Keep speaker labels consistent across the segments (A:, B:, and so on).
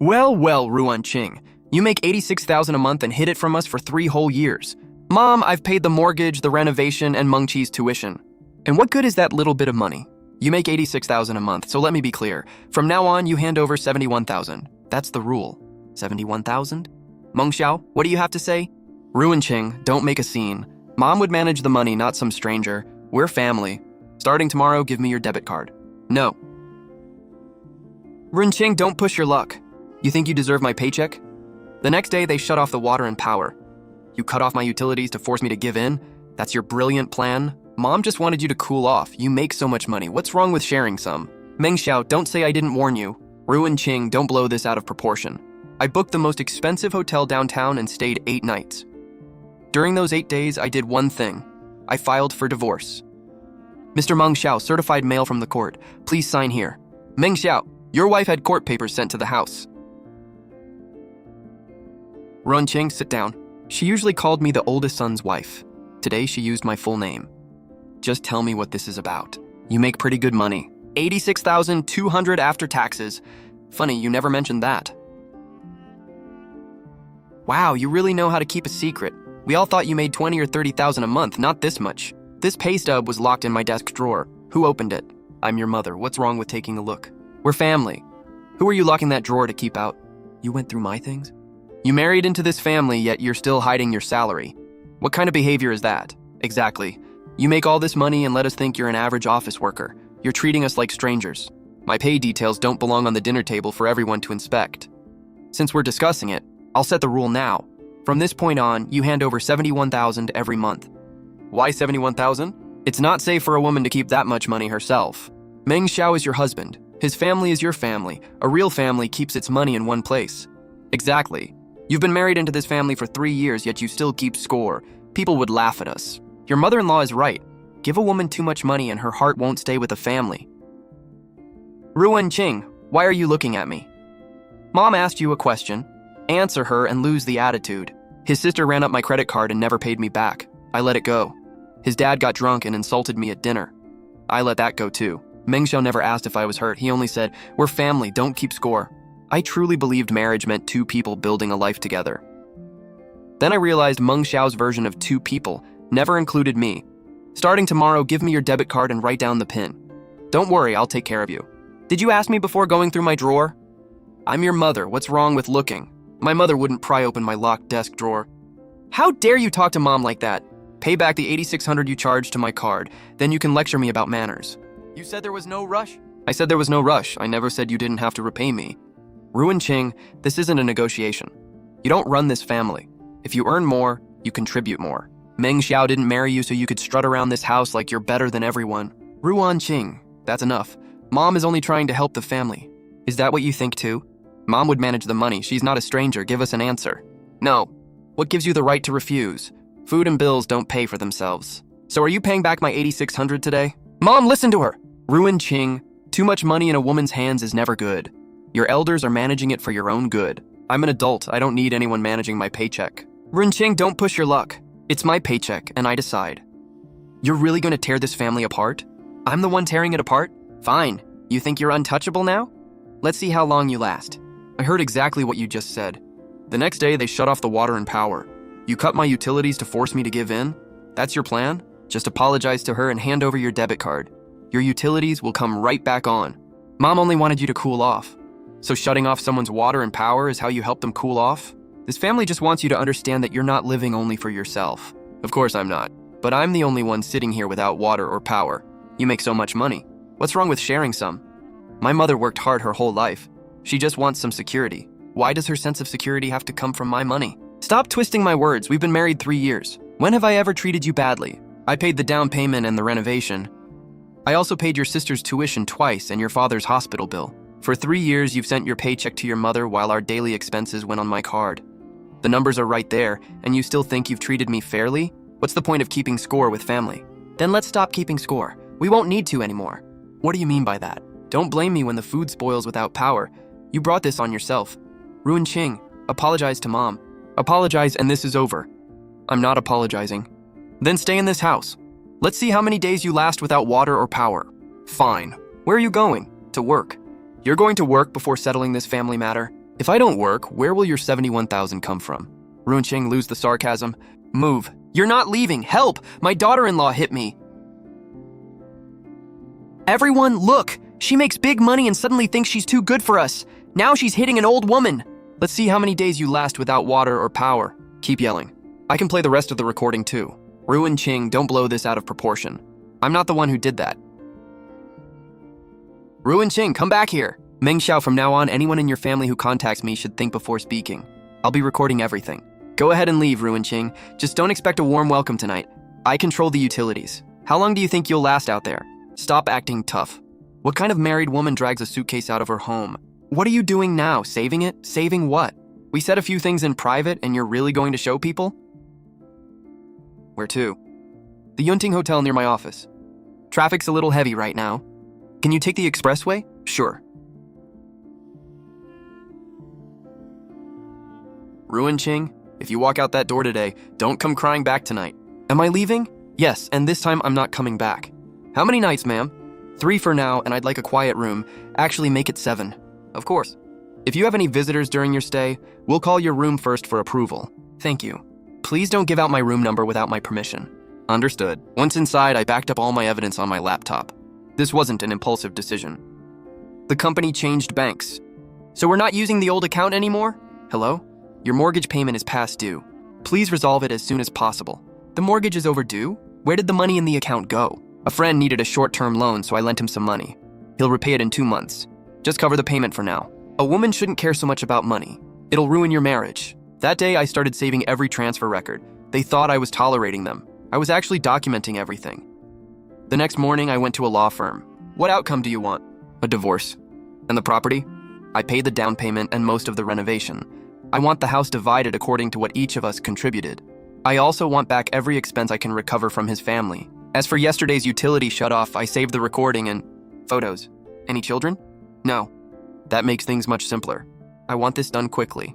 A: Well, well, Ruan Qing. You make $86,000 a month and hid it from us for 3 whole years. Mom, I've paid the mortgage, the renovation, and Meng Qi's tuition. And what good is that little bit of money? You make $86,000 a month, so let me be clear. From now on, you hand over $71,000. That's the rule. $71,000? Meng Xiao, what do you have to say? Ruan Qing, don't make a scene. Mom would manage the money, not some stranger. We're family. Starting tomorrow, give me your debit card. No. Ruan Qing, don't push your luck. You think you deserve my paycheck? The next day, they shut off the water and power. You cut off my utilities to force me to give in? That's your brilliant plan? Mom just wanted you to cool off. You make so much money. What's wrong with sharing some? Meng Xiao, don't say I didn't warn you. Ruan Qing, don't blow this out of proportion. I booked the most expensive hotel downtown and stayed 8 nights. During those 8 days, I did one thing. I filed for divorce. Mr. Meng Xiao, certified mail from the court. Please sign here. Meng Xiao, your wife had court papers sent to the house. Ruan Qing, sit down. She usually called me the oldest son's wife. Today, she used my full name. Just tell me what this is about. You make pretty good money. $86,200 after taxes. Funny, you never mentioned that. Wow, you really know how to keep a secret. We all thought you made $20,000 or $30,000 a month, not this much. This pay stub was locked in my desk drawer. Who opened it? I'm your mother. What's wrong with taking a look? We're family. Who are you locking that drawer to keep out? You went through my things? You married into this family, yet you're still hiding your salary. What kind of behavior is that? Exactly. You make all this money and let us think you're an average office worker. You're treating us like strangers. My pay details don't belong on the dinner table for everyone to inspect. Since we're discussing it, I'll set the rule now. From this point on, you hand over $71,000 every month. Why $71,000? It's not safe for a woman to keep that much money herself. Meng Xiao is your husband. His family is your family. A real family keeps its money in one place. Exactly. You've been married into this family for 3 years, yet you still keep score. People would laugh at us. Your mother-in-law is right. Give a woman too much money and her heart won't stay with the family. Ruan Qing, why are you looking at me? Mom asked you a question. Answer her and lose the attitude. His sister ran up my credit card and never paid me back. I let it go. His dad got drunk and insulted me at dinner. I let that go too. Meng Xiao never asked if I was hurt. He only said, we're family, don't keep score. I truly believed marriage meant 2 people building a life together. Then I realized Meng Xiao's version of 2 people never included me. Starting tomorrow, give me your debit card and write down the PIN. Don't worry, I'll take care of you. Did you ask me before going through my drawer? I'm your mother, what's wrong with looking? My mother wouldn't pry open my locked desk drawer. How dare you talk to Mom like that? Pay back the $8,600 you charged to my card, then you can lecture me about manners. You said there was no rush? I said there was no rush. I never said you didn't have to repay me. Ruan Qing, this isn't a negotiation. You don't run this family. If you earn more, you contribute more. Meng Xiao didn't marry you so you could strut around this house like you're better than everyone. Ruan Qing, that's enough. Mom is only trying to help the family. Is that what you think too? Mom would manage the money. She's not a stranger. Give us an answer. No. What gives you the right to refuse? Food and bills don't pay for themselves. So are you paying back my $8,600 today? Mom, listen to her! Ruan Qing, too much money in a woman's hands is never good. Your elders are managing it for your own good. I'm an adult. I don't need anyone managing my paycheck. Ruan Qing, don't push your luck. It's my paycheck, and I decide. You're really going to tear this family apart? I'm the one tearing it apart? Fine. You think you're untouchable now? Let's see how long you last. I heard exactly what you just said. The next day, they shut off the water and power. You cut my utilities to force me to give in? That's your plan? Just apologize to her and hand over your debit card. Your utilities will come right back on. Mom only wanted you to cool off. So shutting off someone's water and power is how you help them cool off? This family just wants you to understand that you're not living only for yourself. Of course I'm not. But I'm the only one sitting here without water or power. You make so much money. What's wrong with sharing some? My mother worked hard her whole life. She just wants some security. Why does her sense of security have to come from my money? Stop twisting my words. We've been married 3 years. When have I ever treated you badly? I paid the down payment and the renovation. I also paid your sister's tuition twice and your father's hospital bill. For 3 years, you've sent your paycheck to your mother while our daily expenses went on my card. The numbers are right there, and you still think you've treated me fairly? What's the point of keeping score with family? Then let's stop keeping score. We won't need to anymore. What do you mean by that? Don't blame me when the food spoils without power. You brought this on yourself. Ruan Qing, apologize to Mom. Apologize and this is over. I'm not apologizing. Then stay in this house. Let's see how many days you last without water or power. Fine. Where are you going? To work. You're going to work before settling this family matter? If I don't work, where will your 71,000 come from? Ruinqing, lose the sarcasm. Move. You're not leaving. Help! My daughter-in-law hit me. Everyone, look! She makes big money and suddenly thinks she's too good for us. Now she's hitting an old woman. Let's see how many days you last without water or power. Keep yelling. I can play the rest of the recording too. Ruinqing, don't blow this out of proportion. I'm not the one who did that. Ruinqing, come back here. Meng Xiao, from now on, anyone in your family who contacts me should think before speaking. I'll be recording everything. Go ahead and leave, Ruinqing. Just don't expect a warm welcome tonight. I control the utilities. How long do you think you'll last out there? Stop acting tough. What kind of married woman drags a suitcase out of her home? What are you doing now? Saving it? Saving what? We said a few things in private and you're really going to show people? Where to? The Yunting Hotel near my office. Traffic's a little heavy right now. Can you take the expressway? Sure. Ruinqing, if you walk out that door today, don't come crying back tonight. Am I leaving? Yes, and this time I'm not coming back. How many nights, ma'am? 3 for now, and I'd like a quiet room. Actually, make it 7. Of course. If you have any visitors during your stay, we'll call your room first for approval. Thank you. Please don't give out my room number without my permission. Understood. Once inside, I backed up all my evidence on my laptop. This wasn't an impulsive decision. The company changed banks. So we're not using the old account anymore? Hello? Your mortgage payment is past due. Please resolve it as soon as possible. The mortgage is overdue? Where did the money in the account go? A friend needed a short-term loan, so I lent him some money. He'll repay it in 2 months. Just cover the payment for now. A woman shouldn't care so much about money. It'll ruin your marriage. That day, I started saving every transfer record. They thought I was tolerating them. I was actually documenting everything. The next morning, I went to a law firm. What outcome do you want? A divorce. And the property? I paid the down payment and most of the renovation. I want the house divided according to what each of us contributed. I also want back every expense I can recover from his family. As for yesterday's utility shut-off, I saved the recording and photos. Any children? No. That makes things much simpler. I want this done quickly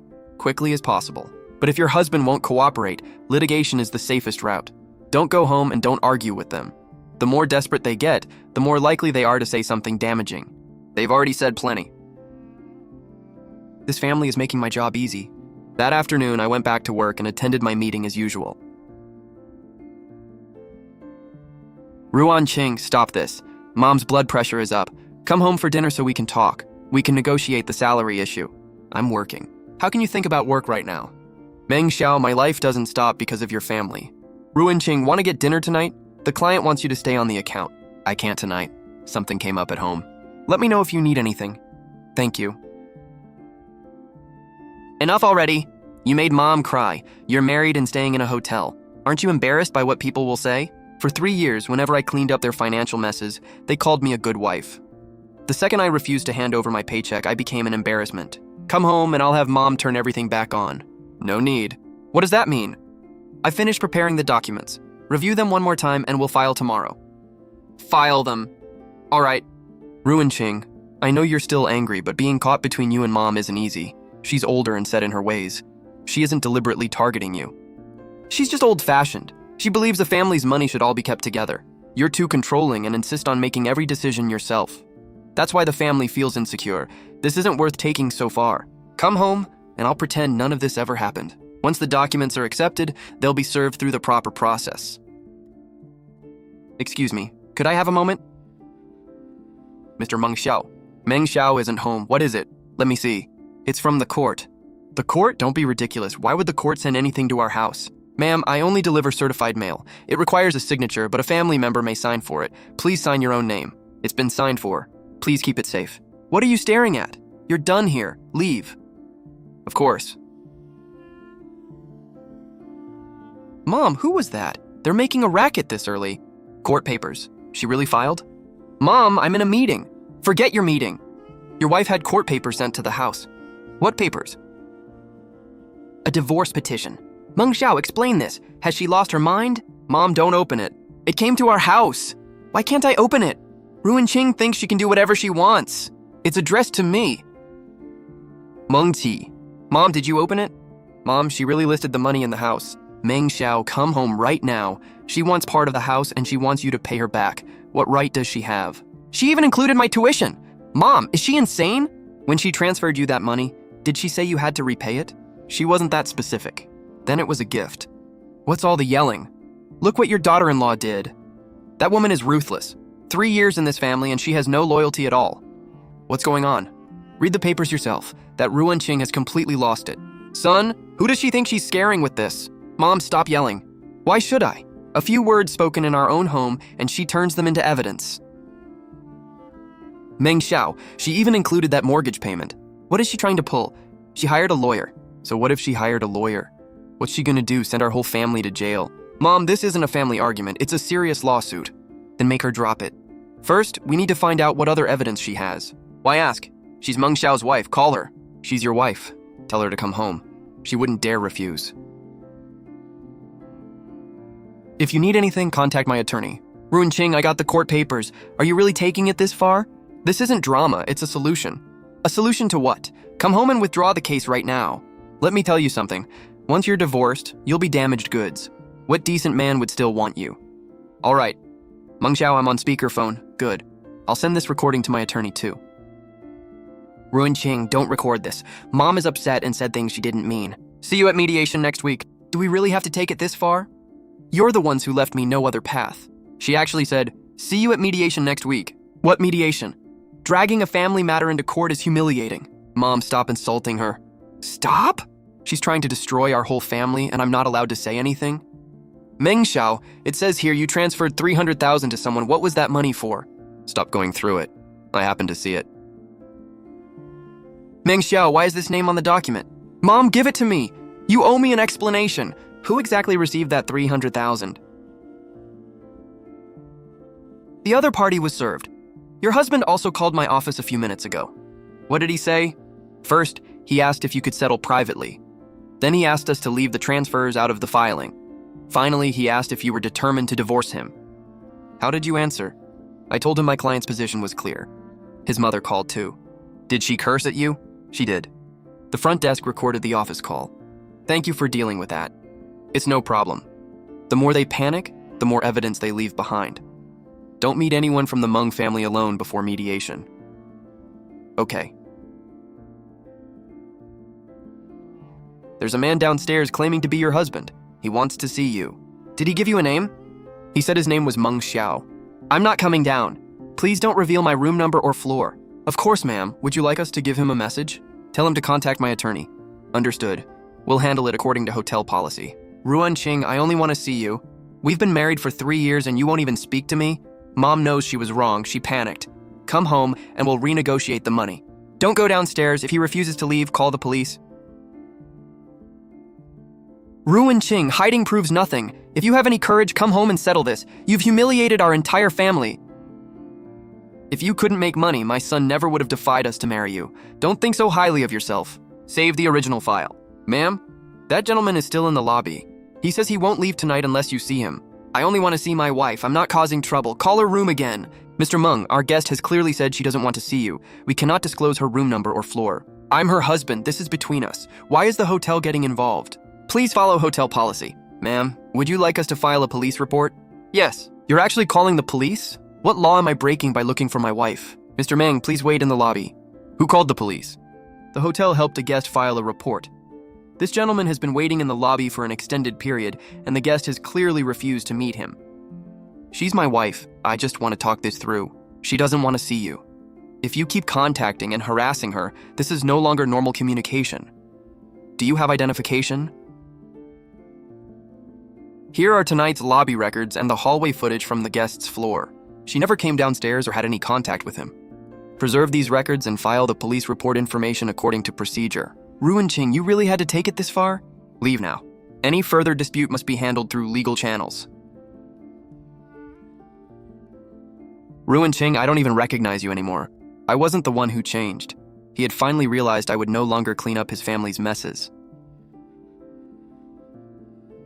A: as possible. But if your husband won't cooperate, litigation is the safest route. Don't go home and don't argue with them. The more desperate they get, the more likely they are to say something damaging. They've already said plenty. This family is making my job easy. That afternoon, I went back to work and attended my meeting as usual. Ruinqing, stop this. Mom's blood pressure is up. Come home for dinner so we can talk. We can negotiate the salary issue. I'm working. How can you think about work right now? Meng Xiao, my life doesn't stop because of your family. Ruinqing, want to get dinner tonight? The client wants you to stay on the account. I can't tonight. Something came up at home. Let me know if you need anything. Thank you. Enough already. You made Mom cry. You're married and staying in a hotel. Aren't you embarrassed by what people will say? For 3 years, whenever I cleaned up their financial messes, they called me a good wife. The second I refused to hand over my paycheck, I became an embarrassment. Come home and I'll have Mom turn everything back on. No need. What does that mean? I finished preparing the documents. Review them one more time and we'll file tomorrow. File them. All right. Ruinqing, I know you're still angry, but being caught between you and Mom isn't easy. She's older and set in her ways. She isn't deliberately targeting you. She's just old-fashioned. She believes the family's money should all be kept together. You're too controlling and insist on making every decision yourself. That's why the family feels insecure. This isn't worth taking so far. Come home, and I'll pretend none of this ever happened. Once the documents are accepted, they'll be served through the proper process. Excuse me, could I have a moment? Mr. Meng Xiao. Meng Xiao isn't home. What is it? Let me see. It's from the court. The court? Don't be ridiculous. Why would the court send anything to our house? Ma'am, I only deliver certified mail. It requires a signature, but a family member may sign for it. Please sign your own name. It's been signed for. Please keep it safe. What are you staring at? You're done here. Leave. Of course. Mom, who was that? They're making a racket this early. Court papers. She really filed? Mom, I'm in a meeting. Forget your meeting. Your wife had court papers sent to the house. What papers? A divorce petition. Meng Xiao, explain this. Has she lost her mind? Mom, don't open it. It came to our house. Why can't I open it? Ruinqing thinks she can do whatever she wants. It's addressed to me. Meng Qi. Mom, did you open it? Mom, she really listed the money in the house. Meng Xiao, come home right now. She wants part of the house and she wants you to pay her back. What right does she have? She even included my tuition. Mom, is she insane? When she transferred you that money, Did she say you had to repay it? She wasn't that specific. Then it was a gift. What's all the yelling? Look what your daughter-in-law did. That woman is ruthless. 3 years in this family and she has no loyalty at all. What's going on? Read the papers yourself. That Ruan Qing has completely lost it. Son, who does she think she's scaring with this? Mom, stop yelling. Why should I? A few words spoken in our own home and she turns them into evidence. Meng Xiao, she even included that mortgage payment. What is she trying to pull? She hired a lawyer. So what if she hired a lawyer? What's she gonna do, send our whole family to jail? Mom, this isn't a family argument, it's a serious lawsuit. Then make her drop it. First, we need to find out what other evidence she has. Why ask? She's Meng Xiao's wife, call her. She's your wife. Tell her to come home. She wouldn't dare refuse. If you need anything, contact my attorney. Ruan Qing, I got the court papers. Are you really taking it this far? This isn't drama, it's a solution. A solution to what? Come home and withdraw the case right now. Let me tell you something. Once you're divorced, you'll be damaged goods. What decent man would still want you? All right. Meng Xiao, I'm on speakerphone. Good. I'll send this recording to my attorney too. Ruan Qing, don't record this. Mom is upset and said things she didn't mean. See you at mediation next week. Do we really have to take it this far? You're the ones who left me no other path. She actually said, see you at mediation next week. What mediation? Dragging a family matter into court is humiliating. Mom, stop insulting her. Stop? She's trying to destroy our whole family and I'm not allowed to say anything? Meng Xiao, it says here you transferred 300,000 to someone. What was that money for? Stop going through it. I happened to see it. Meng Xiao, why is this name on the document? Mom, give it to me. You owe me an explanation. Who exactly received that 300,000? The other party was served. Your husband also called my office a few minutes ago. What did he say? First, he asked if you could settle privately. Then he asked us to leave the transfers out of the filing. Finally, he asked if you were determined to divorce him. How did you answer? I told him my client's position was clear. His mother called too. Did she curse at you? She did. The front desk recorded the office call. Thank you for dealing with that. It's no problem. The more they panic, the more evidence they leave behind. Don't meet anyone from the Meng family alone before mediation. Okay. There's a man downstairs claiming to be your husband. He wants to see you. Did he give you a name? He said his name was Meng Xiao. I'm not coming down. Please don't reveal my room number or floor. Of course, ma'am. Would you like us to give him a message? Tell him to contact my attorney. Understood. We'll handle it according to hotel policy. Ruan Qing, I only want to see you. We've been married for 3 years and you won't even speak to me? Mom knows she was wrong. She panicked. Come home and we'll renegotiate the money. Don't go downstairs. If he refuses to leave, call the police. Ruan Qing, hiding proves nothing. If you have any courage, come home and settle this. You've humiliated our entire family. If you couldn't make money, my son never would have defied us to marry you. Don't think so highly of yourself. Save the original file. Ma'am, that gentleman is still in the lobby. He says he won't leave tonight unless you see him. I only want to see my wife. I'm not causing trouble. Call her room again. Mr. Meng, our guest has clearly said she doesn't want to see you. We cannot disclose her room number or floor. I'm her husband. This is between us. Why is the hotel getting involved? Please follow hotel policy. Ma'am, would you like us to file a police report? Yes. You're actually calling the police? What law am I breaking by looking for my wife? Mr. Meng, please wait in the lobby. Who called the police? The hotel helped a guest file a report. This gentleman has been waiting in the lobby for an extended period, and the guest has clearly refused to meet him. She's my wife. I just want to talk this through. She doesn't want to see you. If you keep contacting and harassing her, this is no longer normal communication. Do you have identification? Here are tonight's lobby records and the hallway footage from the guest's floor. She never came downstairs or had any contact with him. Preserve these records and file the police report information according to procedure. Ruan Qing, you really had to take it this far? Leave now. Any further dispute must be handled through legal channels. Ruan Qing, I don't even recognize you anymore. I wasn't the one who changed. He had finally realized I would no longer clean up his family's messes.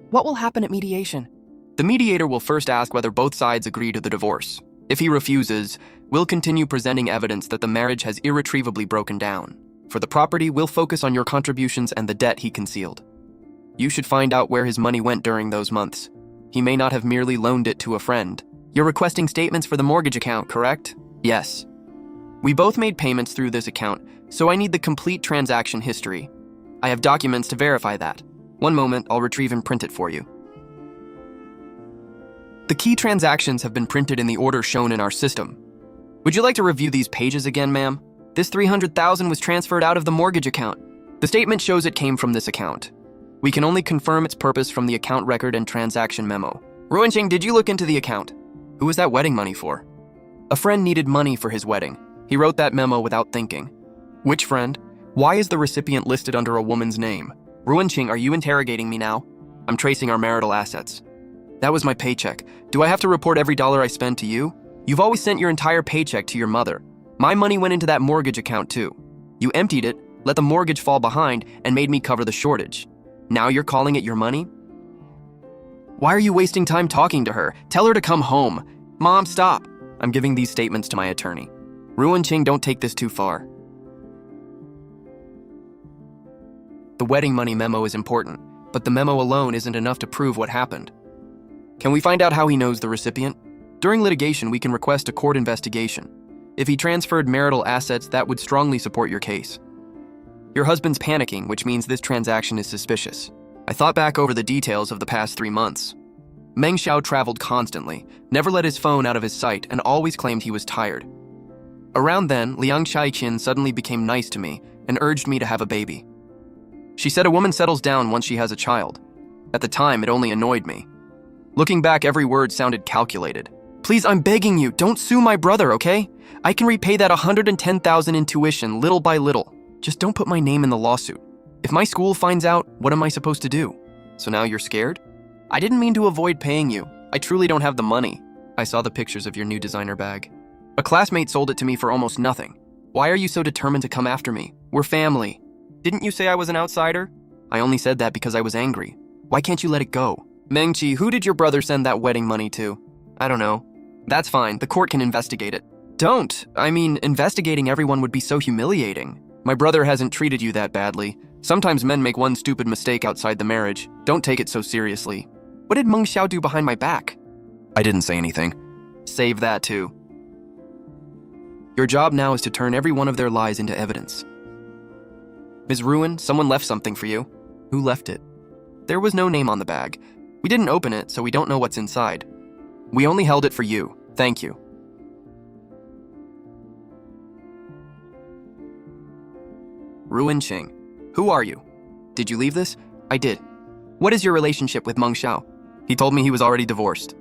A: What will happen at mediation? The mediator will first ask whether both sides agree to the divorce. If he refuses, we'll continue presenting evidence that the marriage has irretrievably broken down. For the property, we'll focus on your contributions and the debt he concealed. You should find out where his money went during those months. He may not have merely loaned it to a friend. You're requesting statements for the mortgage account, correct? Yes. We both made payments through this account. So I need the complete transaction history. I have documents to verify that. One moment, I'll retrieve and print it for you. The key transactions have been printed in the order shown in our system. Would you like to review these pages again, ma'am? This $300,000 was transferred out of the mortgage account. The statement shows it came from this account. We can only confirm its purpose from the account record and transaction memo. Ruanqing, did you look into the account? Who was that wedding money for? A friend needed money for his wedding. He wrote that memo without thinking. Which friend? Why is the recipient listed under a woman's name? Ruanqing, are you interrogating me now? I'm tracing our marital assets. That was my paycheck. Do I have to report every dollar I spend to you? You've always sent your entire paycheck to your mother. My money went into that mortgage account too. You emptied it, let the mortgage fall behind, and made me cover the shortage. Now you're calling it your money? Why are you wasting time talking to her? Tell her to come home. Mom, stop. I'm giving these statements to my attorney. Ruanqing, don't take this too far. The wedding money memo is important, but the memo alone isn't enough to prove what happened. Can we find out how he knows the recipient? During litigation, we can request a court investigation. If he transferred marital assets, that would strongly support your case. Your husband's panicking, which means this transaction is suspicious. I thought back over the details of the past 3 months. Meng Xiao traveled constantly, never let his phone out of his sight, and always claimed he was tired. Around then, Liang Shaiqin suddenly became nice to me and urged me to have a baby. She said a woman settles down once she has a child. At the time, it only annoyed me. Looking back, every word sounded calculated. Please, I'm begging you, don't sue my brother, okay? I can repay that $110,000 in tuition little by little. Just don't put my name in the lawsuit. If my school finds out, what am I supposed to do? So now you're scared? I didn't mean to avoid paying you. I truly don't have the money. I saw the pictures of your new designer bag. A classmate sold it to me for almost nothing. Why are you so determined to come after me? We're family. Didn't you say I was an outsider? I only said that because I was angry. Why can't you let it go? Mengqi, who did your brother send that wedding money to? I don't know. That's fine, the court can investigate it. Don't. I mean, investigating everyone would be so humiliating. My brother hasn't treated you that badly. Sometimes men make one stupid mistake outside the marriage. Don't take it so seriously. What did Meng Xiao do behind my back? I didn't say anything. Save that too. Your job now is to turn every one of their lies into evidence. Ms. Ruan, someone left something for you. Who left it? There was no name on the bag. We didn't open it, so we don't know what's inside. We only held it for you. Thank you. Ruanqing, who are you? Did you leave this? I did. What is your relationship with Meng Xiao? He told me he was already divorced.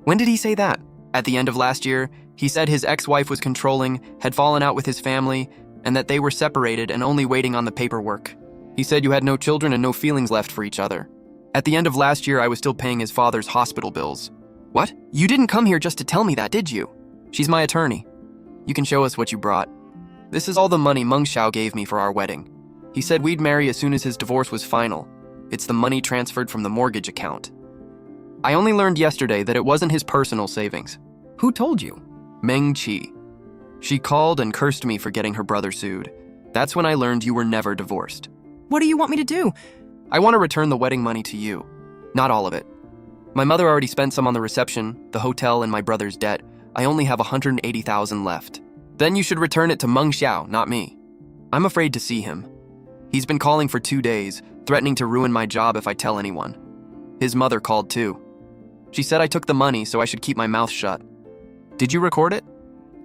A: When did he say that? At the end of last year, he said his ex-wife was controlling, had fallen out with his family, and that they were separated and only waiting on the paperwork. He said you had no children and no feelings left for each other. At the end of last year, I was still paying his father's hospital bills. What? You didn't come here just to tell me that, did you? She's my attorney. You can show us what you brought. This is all the money Meng Xiao gave me for our wedding. He said we'd marry as soon as his divorce was final. It's the money transferred from the mortgage account. I only learned yesterday that it wasn't his personal savings. Who told you? Meng Qi. She called and cursed me for getting her brother sued. That's when I learned you were never divorced. What do you want me to do? I want to return the wedding money to you. Not all of it. My mother already spent some on the reception, the hotel, and my brother's debt. I only have $180,000 left. Then you should return it to Meng Xiao, not me. I'm afraid to see him. He's been calling for 2 days, threatening to ruin my job if I tell anyone. His mother called too. She said I took the money, so I should keep my mouth shut. Did you record it?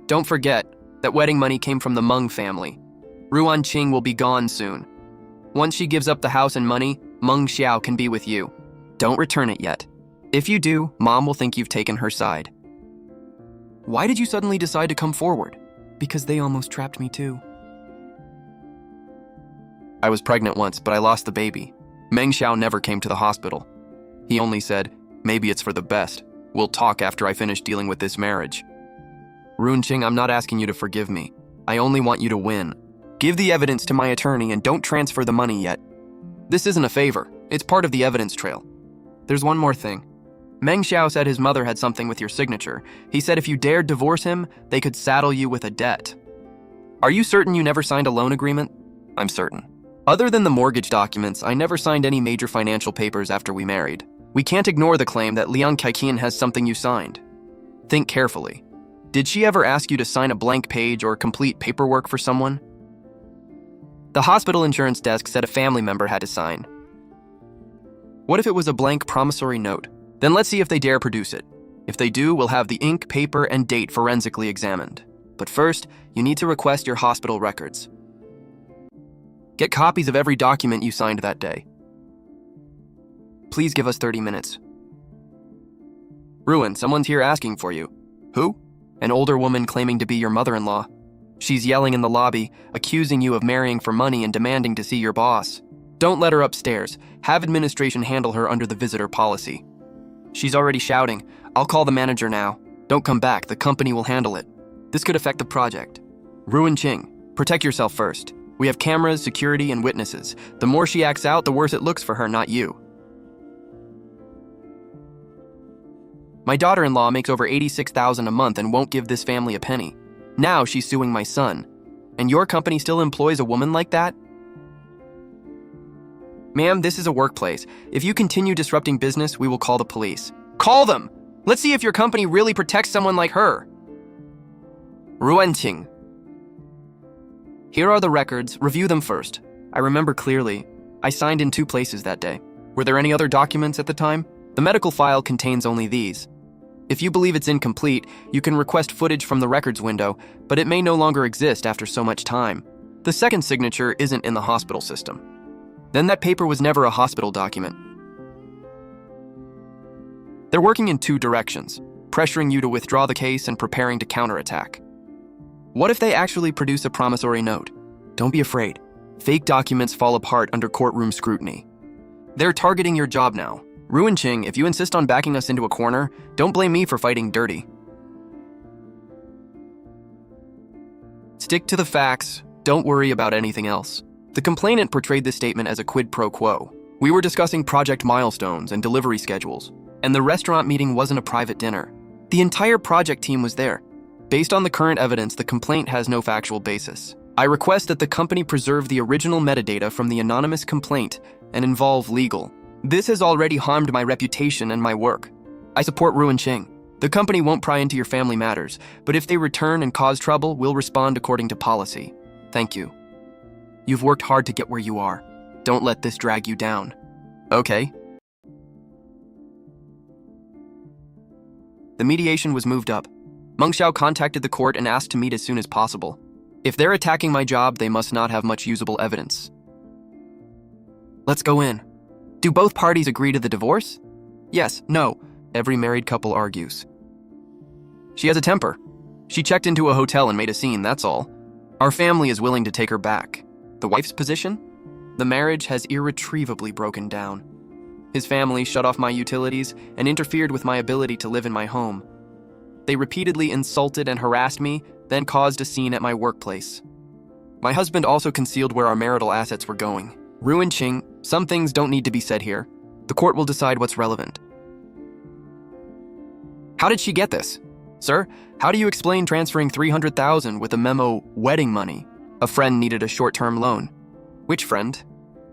A: Don't forget, that wedding money came from the Meng family. Ruanqing will be gone soon. Once she gives up the house and money, Meng Xiao can be with you. Don't return it yet. If you do, Mom will think you've taken her side. Why did you suddenly decide to come forward? Because they almost trapped me too. I was pregnant once, but I lost the baby. Meng Xiao never came to the hospital. He only said, maybe it's for the best. We'll talk after I finish dealing with this marriage. Ruanqing, I'm not asking you to forgive me. I only want you to win. Give the evidence to my attorney and don't transfer the money yet. This isn't a favor. It's part of the evidence trail. There's one more thing. Meng Xiao said his mother had something with your signature. He said if you dared divorce him, they could saddle you with a debt. Are you certain you never signed a loan agreement? I'm certain. Other than the mortgage documents, I never signed any major financial papers after we married. We can't ignore the claim that Liang Kaikian has something you signed. Think carefully. Did she ever ask you to sign a blank page or complete paperwork for someone? The hospital insurance desk said a family member had to sign. What if it was a blank promissory note? Then let's see if they dare produce it. If they do, we'll have the ink, paper, and date forensically examined. But first, you need to request your hospital records. Get copies of every document you signed that day. Please give us 30 minutes. Ruin, someone's here asking for you. Who? An older woman claiming to be your mother-in-law. She's yelling in the lobby, accusing you of marrying for money and demanding to see your boss. Don't let her upstairs. Have administration handle her under the visitor policy. She's already shouting. I'll call the manager now. Don't come back. The company will handle it. This could affect the project. Ruin Ching, protect yourself first. We have cameras, security, and witnesses. The more she acts out, the worse it looks for her, not you. My daughter-in-law makes over $86,000 a month and won't give this family a penny. Now she's suing my son. And your company still employs a woman like that? Ma'am, this is a workplace. If you continue disrupting business, we will call the police. Call them! Let's see if your company really protects someone like her. Ruan Qing. Here are the records. Review them first. I remember clearly. I signed in 2 places that day. Were there any other documents at the time? The medical file contains only these. If you believe it's incomplete, you can request footage from the records window, but it may no longer exist after so much time. The second signature isn't in the hospital system. Then that paper was never a hospital document. They're working in 2 directions, pressuring you to withdraw the case and preparing to counterattack. What if they actually produce a promissory note? Don't be afraid. Fake documents fall apart under courtroom scrutiny. They're targeting your job now. Ruin Ching, if you insist on backing us into a corner, don't blame me for fighting dirty. Stick to the facts. Don't worry about anything else. The complainant portrayed this statement as a quid pro quo. We were discussing project milestones and delivery schedules, and the restaurant meeting wasn't a private dinner. The entire project team was there. Based on the current evidence, the complaint has no factual basis. I request that the company preserve the original metadata from the anonymous complaint and involve legal. This has already harmed my reputation and my work. I support Ruin Ching. The company won't pry into your family matters, but if they return and cause trouble, we'll respond according to policy. Thank you. You've worked hard to get where you are. Don't let this drag you down. Okay. The mediation was moved up. Meng Xiao contacted the court and asked to meet as soon as possible. If they're attacking my job, they must not have much usable evidence. Let's go in. Do both parties agree to the divorce? Yes, no. Every married couple argues. She has a temper. She checked into a hotel and made a scene, that's all. Our family is willing to take her back. The wife's position? The marriage has irretrievably broken down. His family shut off my utilities and interfered with my ability to live in my home. They repeatedly insulted and harassed me, then caused a scene at my workplace. My husband also concealed where our marital assets were going. Ruin Ching, some things don't need to be said here. The court will decide what's relevant. How did she get this? Sir, how do you explain transferring $300,000 with a memo wedding money? A friend needed a short-term loan. Which friend?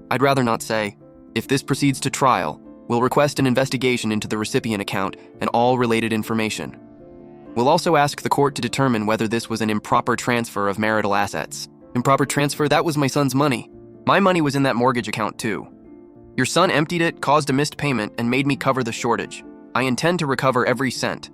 A: I'd rather not say. If this proceeds to trial, we'll request an investigation into the recipient account and all related information. We'll also ask the court to determine whether this was an improper transfer of marital assets. Improper transfer? That was my son's money. My money was in that mortgage account too. Your son emptied it, caused a missed payment, and made me cover the shortage. I intend to recover every cent.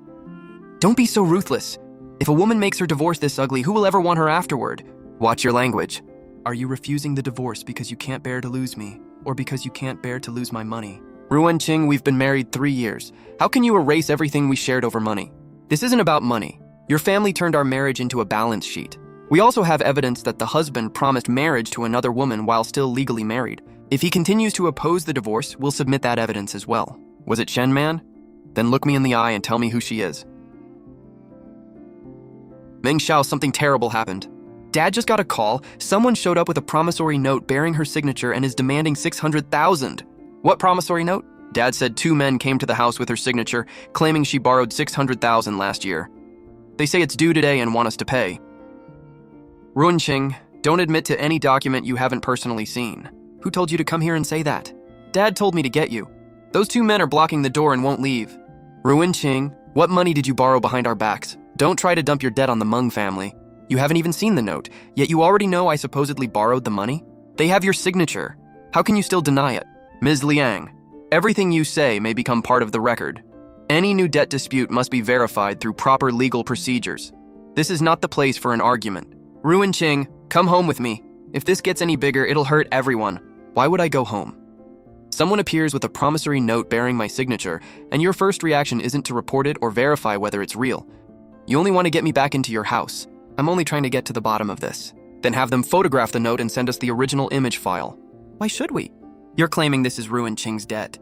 A: Don't be so ruthless. If a woman makes her divorce this ugly, who will ever want her afterward? Watch your language. Are you refusing the divorce because you can't bear to lose me, or because you can't bear to lose my money? Ruan Ching, we've been married 3 years. How can you erase everything we shared over money? This isn't about money. Your family turned our marriage into a balance sheet. We also have evidence that the husband promised marriage to another woman while still legally married. If he continues to oppose the divorce, we'll submit that evidence as well. Was it Shen Man? Then look me in the eye and tell me who she is. Meng Xiao, something terrible happened. Dad just got a call. Someone showed up with a promissory note bearing her signature and is demanding $600,000. What promissory note? Dad said 2 men came to the house with her signature, claiming she borrowed $600,000 last year. They say it's due today and want us to pay. Ruan Ching, don't admit to any document you haven't personally seen. Who told you to come here and say that? Dad told me to get you. Those 2 men are blocking the door and won't leave. Ruan Ching, what money did you borrow behind our backs? Don't try to dump your debt on the Meng family. You haven't even seen the note, yet you already know I supposedly borrowed the money? They have your signature. How can you still deny it? Ms. Liang, everything you say may become part of the record. Any new debt dispute must be verified through proper legal procedures. This is not the place for an argument. Ruan Qing, come home with me. If this gets any bigger, it'll hurt everyone. Why would I go home? Someone appears with a promissory note bearing my signature, and your first reaction isn't to report it or verify whether it's real. You only want to get me back into your house. I'm only trying to get to the bottom of this. Then have them photograph the note and send us the original image file. Why should we? You're claiming this is Ruan Qing's debt.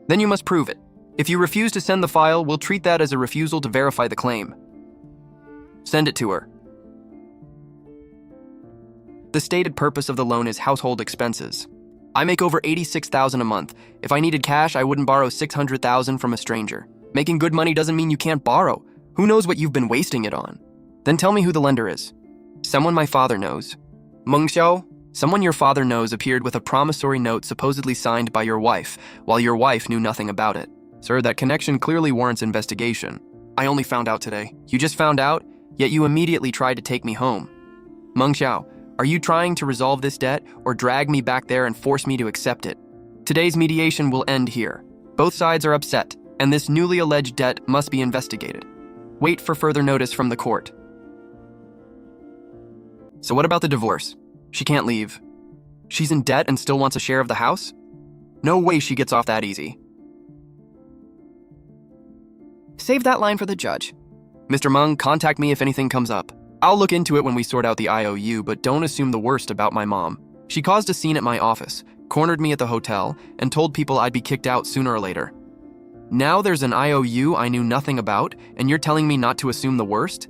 A: Then you must prove it. If you refuse to send the file, we'll treat that as a refusal to verify the claim. Send it to her. The stated purpose of the loan is household expenses. I make over $86,000 a month. If I needed cash, I wouldn't borrow $600,000 from a stranger. Making good money doesn't mean you can't borrow. Who knows what you've been wasting it on? Then tell me who the lender is. Someone my father knows. Meng Xiao, someone your father knows appeared with a promissory note supposedly signed by your wife, while your wife knew nothing about it. Sir, that connection clearly warrants investigation. I only found out today. You just found out, yet you immediately tried to take me home. Meng Xiao, are you trying to resolve this debt or drag me back there and force me to accept it? Today's mediation will end here. Both sides are upset, and this newly alleged debt must be investigated. Wait for further notice from the court. So what about the divorce? She can't leave. She's in debt and still wants a share of the house? No way she gets off that easy. Save that line for the judge. Mr. Meng, contact me if anything comes up. I'll look into it when we sort out the IOU, but don't assume the worst about my mom. She caused a scene at my office, cornered me at the hotel, and told people I'd be kicked out sooner or later. Now there's an IOU I knew nothing about, and you're telling me not to assume the worst?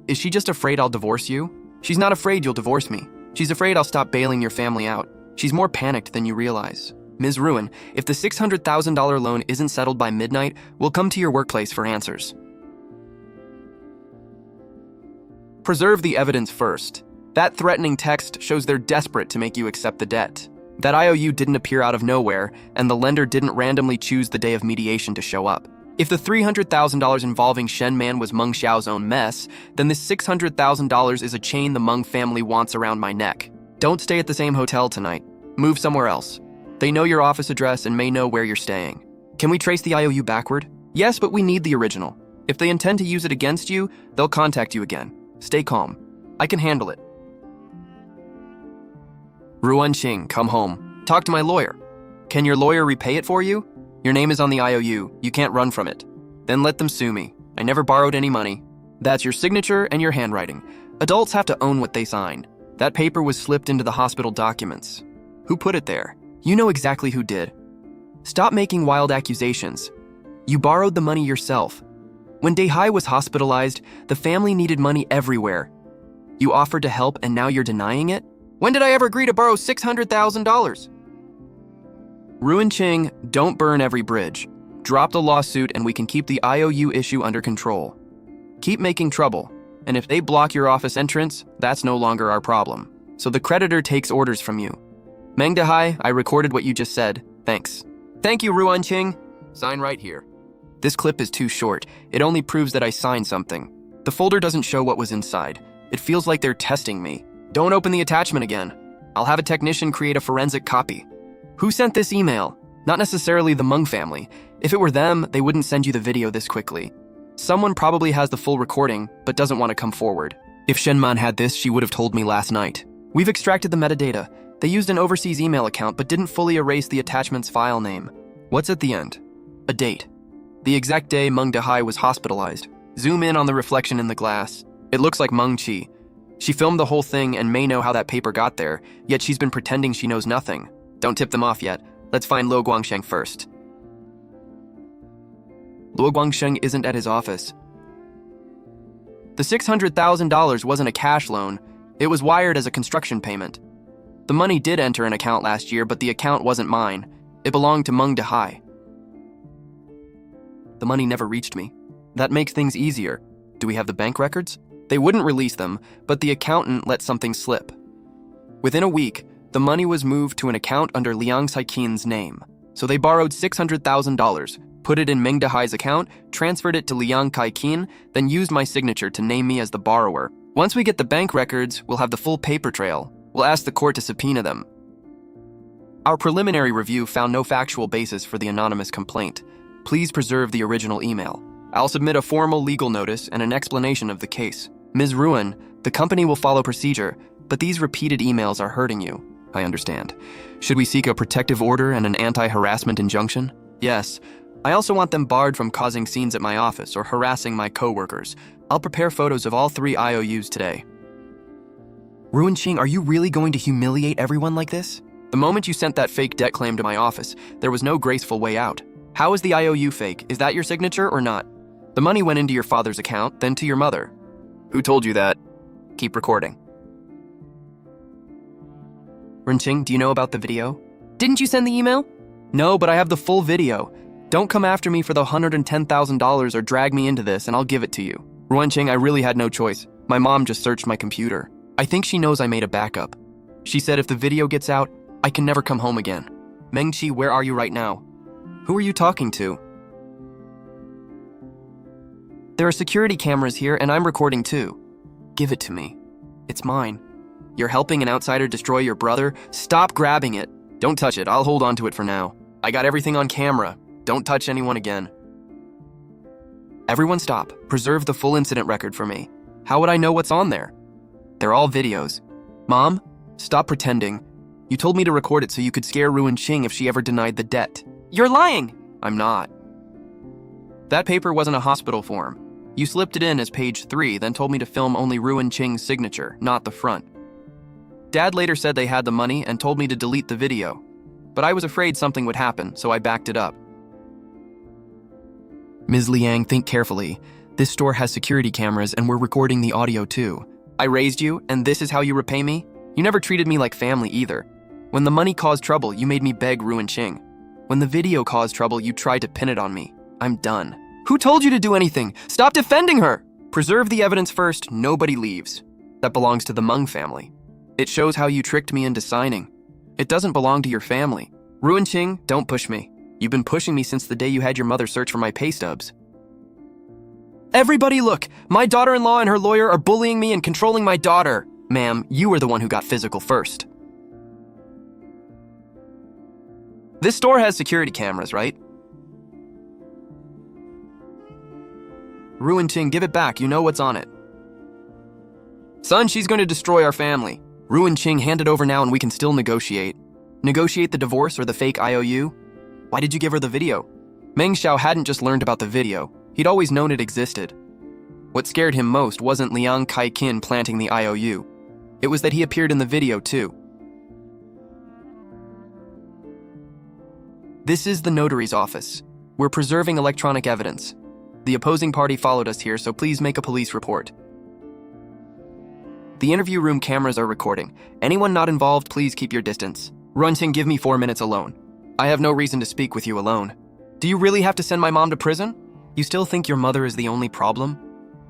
A: Is she just afraid I'll divorce you? She's not afraid you'll divorce me. She's afraid I'll stop bailing your family out. She's more panicked than you realize. Ms. Ruan, if the $600,000 loan isn't settled by midnight, we'll come to your workplace for answers. Preserve the evidence first. That threatening text shows they're desperate to make you accept the debt. That IOU didn't appear out of nowhere, and the lender didn't randomly choose the day of mediation to show up. If the $300,000 involving Shen Man was Meng Xiao's own mess, then this $600,000 is a chain the Meng family wants around my neck. Don't stay at the same hotel tonight. Move somewhere else. They know your office address and may know where you're staying. Can we trace the IOU backward? Yes, but we need the original. If they intend to use it against you, they'll contact you again. Stay calm. I can handle it. Ruan Qing, come home. Talk to my lawyer. Can your lawyer repay it for you? Your name is on the IOU. You can't run from it. Then let them sue me. I never borrowed any money. That's your signature and your handwriting. Adults have to own what they sign. That paper was slipped into the hospital documents. Who put it there? You know exactly who did. Stop making wild accusations. You borrowed the money yourself. When Dehai was hospitalized, the family needed money everywhere. You offered to help and now you're denying it? When did I ever agree to borrow $600,000? Ruan Qing, don't burn every bridge. Drop the lawsuit and we can keep the IOU issue under control. Keep making trouble, and if they block your office entrance, that's no longer our problem. So the creditor takes orders from you. Meng Dehai, I recorded what you just said. Thanks. Thank you, Ruan Qing. Sign right here. This clip is too short. It only proves that I signed something. The folder doesn't show what was inside. It feels like they're testing me. Don't open the attachment again. I'll have a technician create a forensic copy. Who sent this email? Not necessarily the Meng family. If it were them, they wouldn't send you the video this quickly. Someone probably has the full recording, but doesn't want to come forward. If Shenman had this, she would have told me last night. We've extracted the metadata. They used an overseas email account, but didn't fully erase the attachment's file name. What's at the end? A date. The exact day Meng Dehai was hospitalized. Zoom in on the reflection in the glass. It looks like Meng Qi. She filmed the whole thing and may know how that paper got there, yet she's been pretending she knows nothing. Don't tip them off yet. Let's find Luo Guangsheng first. Luo Guangsheng isn't at his office. The $600,000 wasn't a cash loan. It was wired as a construction payment. The money did enter an account last year, but the account wasn't mine. It belonged to Meng Dehai. The money never reached me. That makes things easier. Do we have the bank records? They wouldn't release them, but the accountant let something slip. Within a week, the money was moved to an account under Liang Caiqin's name. So they borrowed $600,000, put it in Meng Dehai's account, transferred it to Liang Caiqin, then used my signature to name me as the borrower. Once we get the bank records, we'll have the full paper trail. We'll ask the court to subpoena them. Our preliminary review found no factual basis for the anonymous complaint. Please preserve the original email. I'll submit a formal legal notice and an explanation of the case. Ms. Ruin, the company will follow procedure, but these repeated emails are hurting you. I understand. Should we seek a protective order and an anti-harassment injunction? Yes. I also want them barred from causing scenes at my office or harassing my coworkers. I'll prepare photos of all 3 IOUs today. Ruin Qing, are you really going to humiliate everyone like this? The moment you sent that fake debt claim to my office, there was no graceful way out. How is the IOU fake? Is that your signature or not? The money went into your father's account, then to your mother. Who told you that? Keep recording. Renqing, do you know about the video? Didn't you send the email? No, but I have the full video. Don't come after me for the $110,000 or drag me into this and I'll give it to you. Ruanqing, I really had no choice. My mom just searched my computer. I think she knows I made a backup. She said if the video gets out, I can never come home again. Mengqi, where are you right now? Who are you talking to? There are security cameras here and I'm recording too. Give it to me. It's mine. You're helping an outsider destroy your brother? Stop grabbing it. Don't touch it. I'll hold on to it for now. I got everything on camera. Don't touch anyone again. Everyone stop. Preserve the full incident record for me. How would I know what's on there? They're all videos. Mom, stop pretending. You told me to record it so you could scare Ruin Qing if she ever denied the debt. You're lying! I'm not. That paper wasn't a hospital form. You slipped it in as page 3, then told me to film only Ruin Qing's signature, not the front. Dad later said they had the money and told me to delete the video. But I was afraid something would happen, so I backed it up. Ms. Liang, think carefully. This store has security cameras and we're recording the audio too. I raised you, and this is how you repay me? You never treated me like family either. When the money caused trouble, you made me beg Ruin Qing. When the video caused trouble, you tried to pin it on me. I'm done. Who told you to do anything? Stop defending her! Preserve the evidence first, nobody leaves. That belongs to the Meng family. It shows how you tricked me into signing. It doesn't belong to your family. Ruin Qing, don't push me. You've been pushing me since the day you had your mother search for my pay stubs. Everybody look! My daughter-in-law and her lawyer are bullying me and controlling my daughter. Ma'am, you were the one who got physical first. This store has security cameras, right? Ruin Qing, give it back. You know what's on it. Son, she's going to destroy our family. Ruin Qing, hand it over now and we can still negotiate. Negotiate the divorce or the fake IOU? Why did you give her the video? Meng Xiao hadn't just learned about the video. He'd always known it existed. What scared him most wasn't Liang Kai-kin planting the IOU. It was that he appeared in the video too. This is the notary's office. We're preserving electronic evidence. The opposing party followed us here, so please make a police report. The interview room cameras are recording. Anyone not involved, please keep your distance. Runting, give me 4 minutes alone. I have no reason to speak with you alone. Do you really have to send my mom to prison? You still think your mother is the only problem?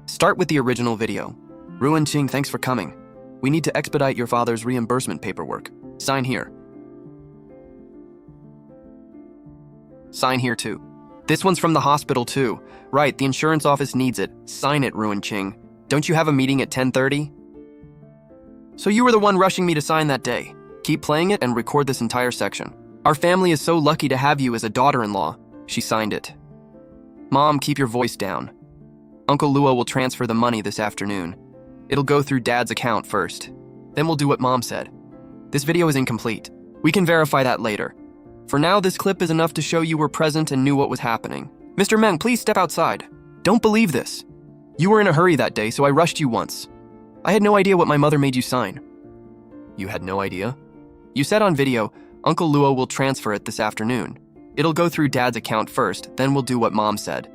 A: Start with the original video. Ruin Qing, thanks for coming. We need to expedite your father's reimbursement paperwork. Sign here. Sign here too. This one's from the hospital too. Right, the insurance office needs it. Sign it, Ruin Qing. Don't you have a meeting at 10:30? So you were the one rushing me to sign that day. Keep playing it and record this entire section. Our family is so lucky to have you as a daughter-in-law. She signed it. Mom, keep your voice down. Uncle Luo will transfer the money this afternoon. It'll go through Dad's account first. Then we'll do what Mom said. This video is incomplete. We can verify that later. For now, this clip is enough to show you were present and knew what was happening. Mr. Meng, please step outside. Don't believe this. You were in a hurry that day, so I rushed you once. I had no idea what my mother made you sign. You had no idea? You said on video, Uncle Luo will transfer it this afternoon. It'll go through Dad's account first, then we'll do what Mom said.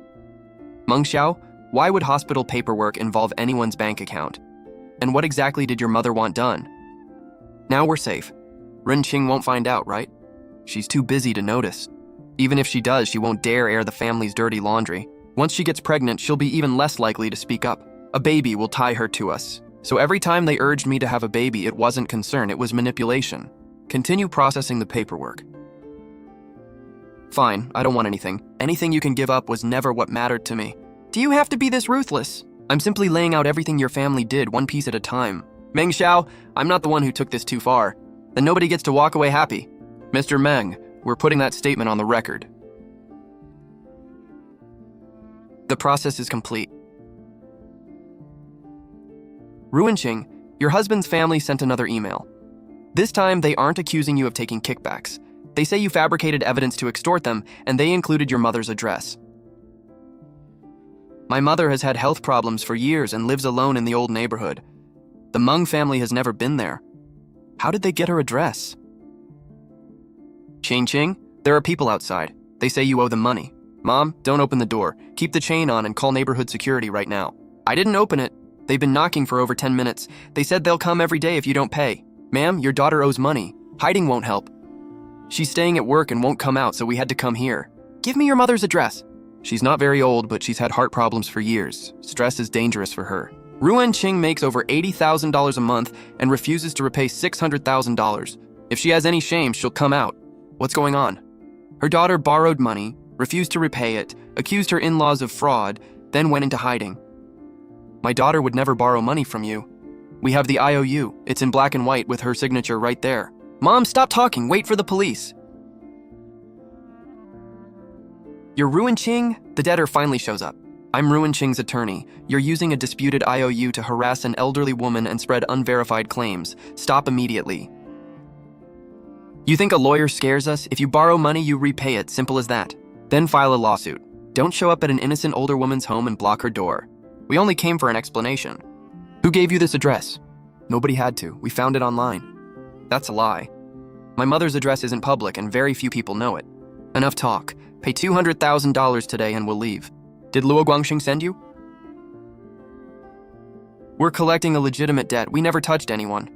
A: Meng Xiao, why would hospital paperwork involve anyone's bank account? And what exactly did your mother want done? Now we're safe. Ren Qing won't find out, right? She's too busy to notice. Even if she does, she won't dare air the family's dirty laundry. Once she gets pregnant, she'll be even less likely to speak up. A baby will tie her to us. So every time they urged me to have a baby, it wasn't concern, it was manipulation. Continue processing the paperwork. Fine, I don't want anything. Anything you can give up was never what mattered to me. Do you have to be this ruthless? I'm simply laying out everything your family did, one piece at a time. Meng Xiao, I'm not the one who took this too far. Then nobody gets to walk away happy. Mr. Meng, we're putting that statement on the record. The process is complete. Ruanqing, your husband's family sent another email. This time, they aren't accusing you of taking kickbacks. They say you fabricated evidence to extort them, and they included your mother's address. My mother has had health problems for years and lives alone in the old neighborhood. The Meng family has never been there. How did they get her address? Qing, there are people outside. They say you owe them money. Mom, don't open the door. Keep the chain on and call neighborhood security right now. I didn't open it. They've been knocking for over 10 minutes. They said they'll come every day if you don't pay. Ma'am, your daughter owes money. Hiding won't help. She's staying at work and won't come out, so we had to come here. Give me your mother's address. She's not very old, but she's had heart problems for years. Stress is dangerous for her. Ruanqing makes over $80,000 a month and refuses to repay $600,000. If she has any shame, she'll come out. What's going on? Her daughter borrowed money, refused to repay it, accused her in-laws of fraud, then went into hiding. My daughter would never borrow money from you. We have the IOU. It's in black and white with her signature right there. Mom, stop talking. Wait for the police. You're Ruanqing? The debtor finally shows up. I'm Ruanqing's attorney. You're using a disputed IOU to harass an elderly woman and spread unverified claims. Stop immediately. You think a lawyer scares us? If you borrow money, you repay it. Simple as that. Then file a lawsuit. Don't show up at an innocent older woman's home and block her door. We only came for an explanation. Who gave you this address? Nobody had to. We found it online. That's a lie. My mother's address isn't public and very few people know it. Enough talk. Pay $200,000 today and we'll leave. Did Luo Guangxing send you? We're collecting a legitimate debt. We never touched anyone.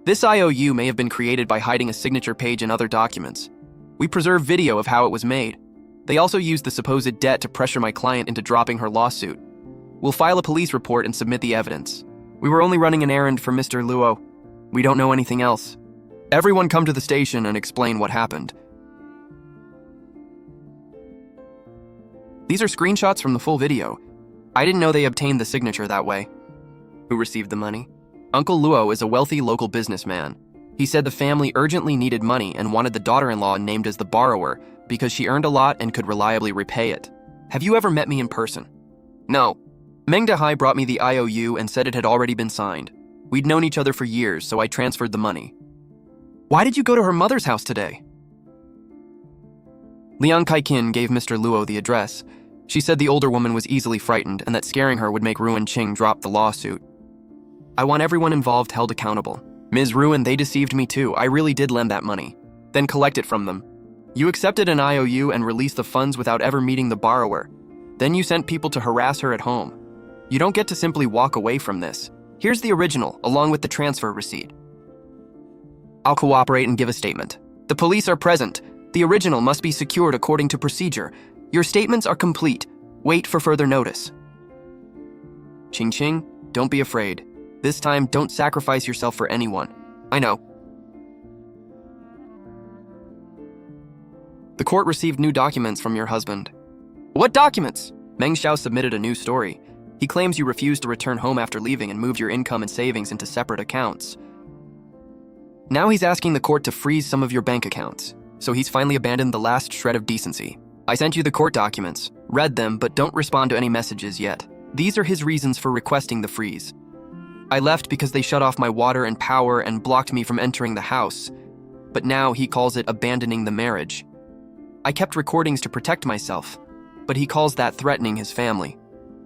A: This IOU may have been created by hiding a signature page in other documents. We preserve video of how it was made. They also used the supposed debt to pressure my client into dropping her lawsuit. We'll file a police report and submit the evidence. We were only running an errand for Mr. Luo. We don't know anything else. Everyone come to the station and explain what happened. These are screenshots from the full video. I didn't know they obtained the signature that way. Who received the money? Uncle Luo is a wealthy local businessman. He said the family urgently needed money and wanted the daughter-in-law named as the borrower because she earned a lot and could reliably repay it. Have you ever met me in person? No. Meng Dehai brought me the IOU and said it had already been signed. We'd known each other for years, so I transferred the money. Why did you go to her mother's house today? Liang Kaikin gave Mr. Luo the address. She said the older woman was easily frightened and that scaring her would make Ruanqing drop the lawsuit. I want everyone involved held accountable. Ms. Ruan, they deceived me too. I really did lend that money. Then collect it from them. You accepted an IOU and released the funds without ever meeting the borrower. Then you sent people to harass her at home. You don't get to simply walk away from this. Here's the original, along with the transfer receipt. I'll cooperate and give a statement. The police are present. The original must be secured according to procedure. Your statements are complete. Wait for further notice. Qing, don't be afraid. This time, don't sacrifice yourself for anyone. I know. The court received new documents from your husband. What documents? Meng Xiao submitted a new story. He claims you refused to return home after leaving and moved your income and savings into separate accounts. Now he's asking the court to freeze some of your bank accounts, so he's finally abandoned the last shred of decency. I sent you the court documents. Read them, but don't respond to any messages yet. These are his reasons for requesting the freeze. I left because they shut off my water and power and blocked me from entering the house. But now he calls it abandoning the marriage. I kept recordings to protect myself, but he calls that threatening his family.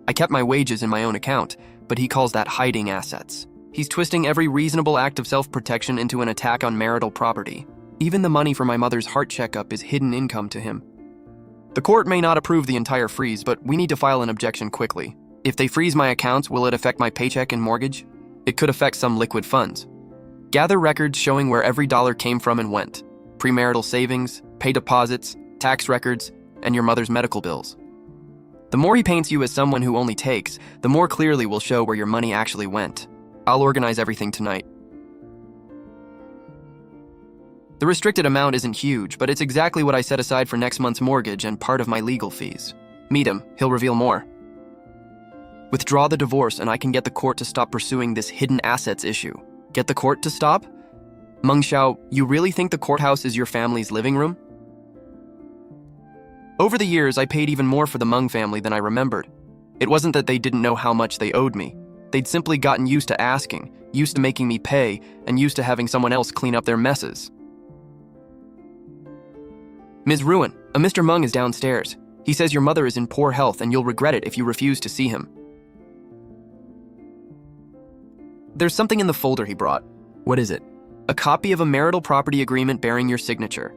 A: I kept my wages in my own account, but he calls that hiding assets. He's twisting every reasonable act of self-protection into an attack on marital property. Even the money for my mother's heart checkup is hidden income to him. The court may not approve the entire freeze, but we need to file an objection quickly. If they freeze my accounts, will it affect my paycheck and mortgage? It could affect some liquid funds. Gather records showing where every dollar came from and went. Premarital savings, pay deposits, tax records, and your mother's medical bills. The more he paints you as someone who only takes, the more clearly we'll show where your money actually went. I'll organize everything tonight. The restricted amount isn't huge, but it's exactly what I set aside for next month's mortgage and part of my legal fees. Meet him, he'll reveal more. Withdraw the divorce and I can get the court to stop pursuing this hidden assets issue. Get the court to stop? Meng Xiao, you really think the courthouse is your family's living room? Over the years, I paid even more for the Meng family than I remembered. It wasn't that they didn't know how much they owed me. They'd simply gotten used to asking, used to making me pay, and used to having someone else clean up their messes. Ms. Ruan, a Mr. Meng is downstairs. He says your mother is in poor health and you'll regret it if you refuse to see him. There's something in the folder he brought. What is it? A copy of a marital property agreement bearing your signature.